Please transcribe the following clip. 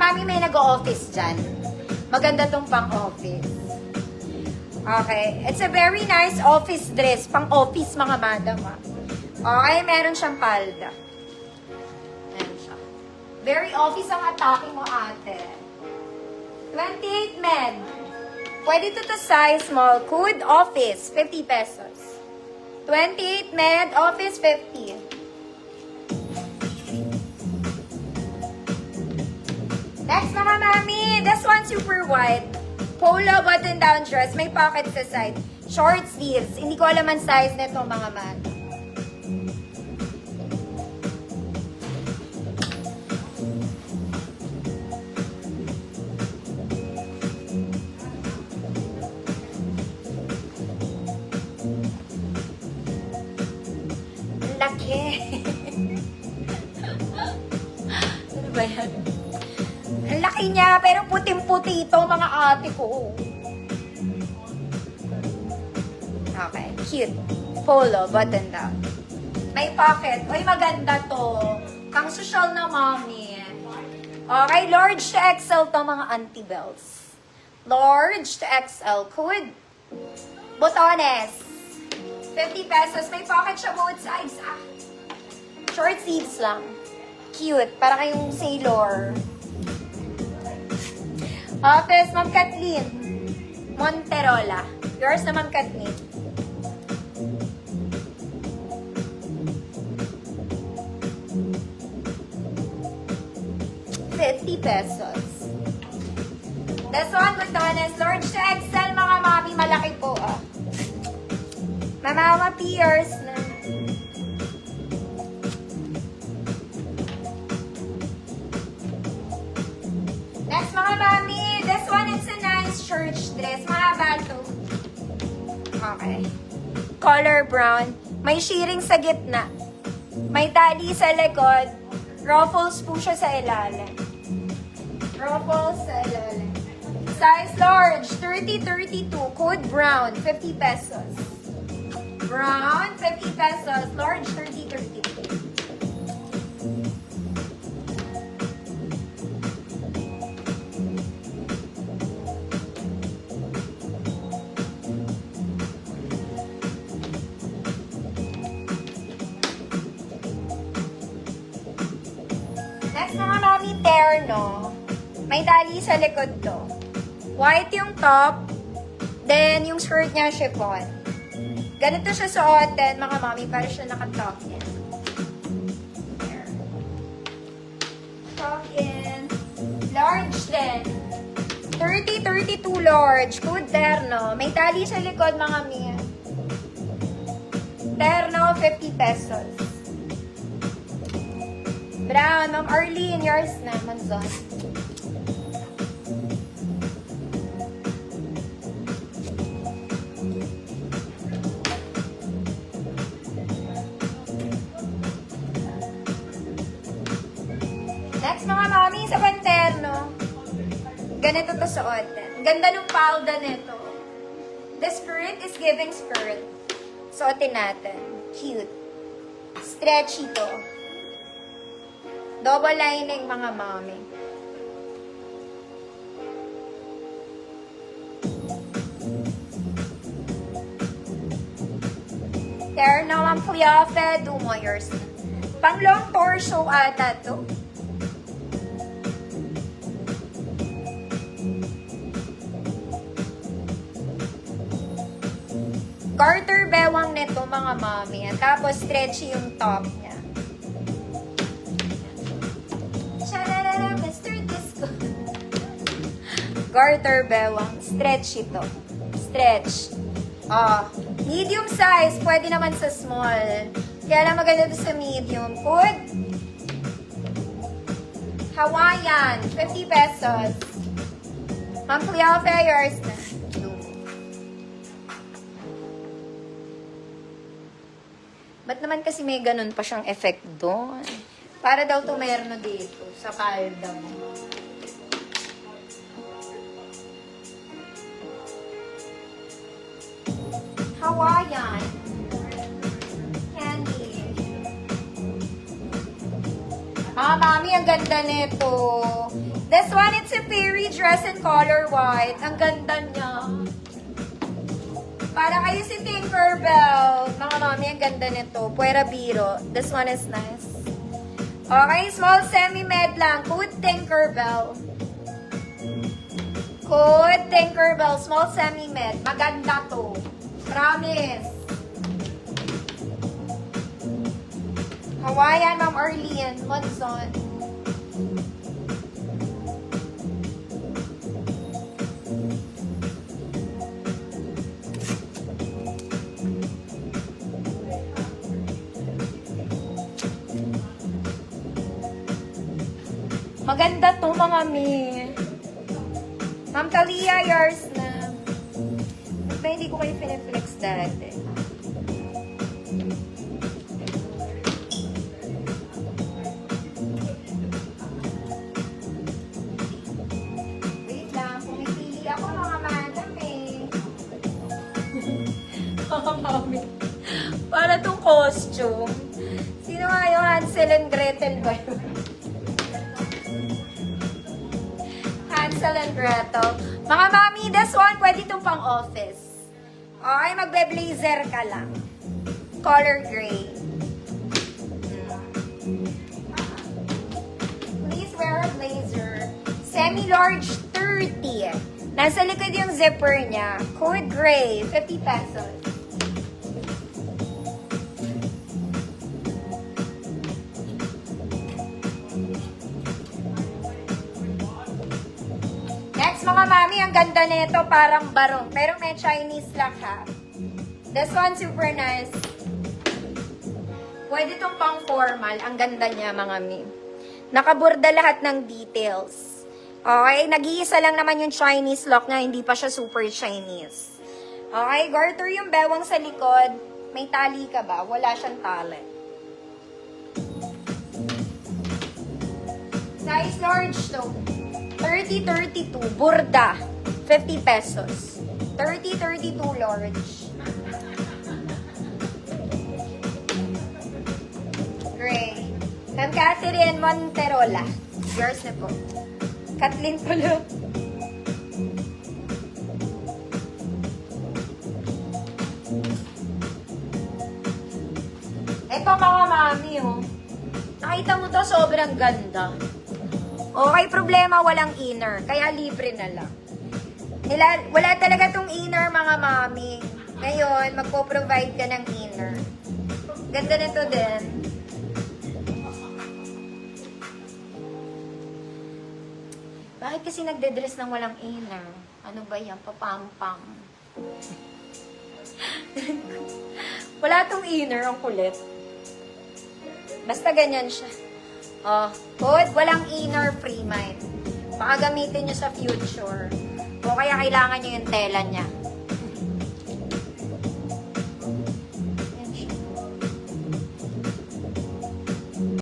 mami, may nag-office dyan. Maganda tong pang-office. Okay. It's a very nice office dress. Pang-office, mga madam. Okay, meron siyang palda. Ayan siya. Very office ang atake mo, ate. 28 med. Pwede to size small. Could office, 50 pesos. 28 med, office, 50. Next, mga mami. This one super wide. Polo button-down dress. May pocket sa side. Short sleeves. Hindi ko alam ang size nito, mga mami. Laki. Ano ba yan? Ang laki niya, pero puting-puti ito, mga ate ko. Okay, cute. Polo, button down. May pocket. Uy, maganda to. Kang social na mommy. Okay, large to XL to, mga auntie bells. Large to XL. Could. Botones. 50 pesos. May pocket siya both sides. Short sleeves lang. Cute. Para kayong sailor. Office, Ma'am Kathleen. Monterola. Yours na, Ma'am Kathleen. $50 pesos. This one, Botones. Large to XL, mga mami. Malaki po, Mama Pierce na. Next, mga mami. This one is a nice church dress. Mahaba to. Okay. Color brown. May shearing sa gitna. May tali sa likod. Ruffles po siya sa ilalim. Ruffles sa ilalim. Size large. 30-32. Code brown. 50 pesos. Brown, 50 pesos. Large, 30-32. Next, mga mami, terno. May tali sa likod to. White yung top. Then, yung skirt niya, chiffon. Ganito siya suotin, mga mami, para siya naka-top in. Top in. Large din. 30-32 large. Good terno. May tali sa likod, mga mami. Terno, 50 pesos. Brown. Ma'am Arlene, yours na. Manzon. Next, mga mami, sa panterno. Ganito to suotin. Ganda ng palda nito. The skirt is giving skirt. Suotin natin. Cute. Stretchy to. Double lining, mga mami. Terno, ang kuyafe, do mo yours. Pang long torso ata to. Garter bewang nito, mga mami. Tapos, stretchy yung top niya. Shararara, Mr. Disco. Garter bewang. Stretchy to. Stretch. Medium size. Pwede naman sa small. Kaya lang maganda to sa medium. Good. Hawaiian. 50 pesos. Ma'am Cleo, yours na. Ba't naman kasi may ganun pa siyang effect doon? Para daw to meron na dito, sa palda mo. Hawaiian. Candy. Mami, ang ganda nito. This one, it's a fairy dress in color white. Ang ganda niya. Para kayo si Tinkerbell. Mga mami, ang ganda nito. Puwera biro. This one is nice. Okay, small semi-med lang. Code Tinkerbell. Code Tinkerbell. Small semi-med. Maganda to. Promise. Hawaiian, Ma'am Arlene. Monson. Maganda to, mga mi. Ma'am Talia, yours na. Ba't ba hindi ko kayo piniflex dati? Wait lang, pumipili ako mga madam eh. Mga mami. Para tong costume. Sino nga yung Hansel and Gretel ba yun? Hansel and Gretel. Mga mami, this one, pwede itong pang office. Okay, magbe-blazer ka lang. Color gray. Please wear a blazer. Semi-large 30. Nasa likod yung zipper niya. Code gray, 50 pesos. Next, mga mami, ang ganda nito, parang barong. Pero may Chinese lock ha. This one, super nice. Pwede itong pang formal. Ang ganda niya, mga mi. Nakaborda lahat ng details. Okay, nag-iisa lang naman yung Chinese lock niya, hindi pa siya super Chinese. Okay, garter yung bewang sa likod. May tali ka ba? Wala siyang tali. Size large to. 30-32, burda, 50 pesos. 30-32 large. Gray. Ma'am Catherine Monterola. Yours na po. Kathleen Pulo. Ito mga mami, oh. Nakita mo to, sobrang ganda. Okay, problema, walang inner. Kaya libre na lang. Wala talaga tong inner, mga mami. Ngayon, magpo-provide ka ng inner. Ganda nito din. Bakit kasi nagde-dress ng walang inner? Ano ba yan? Papampam. Wala tong inner, ang kulit. Basta ganyan siya. Oh, good. Walang inner, free mind. Baka gamitin nyo sa future. O kaya kailangan nyo yung tela niya.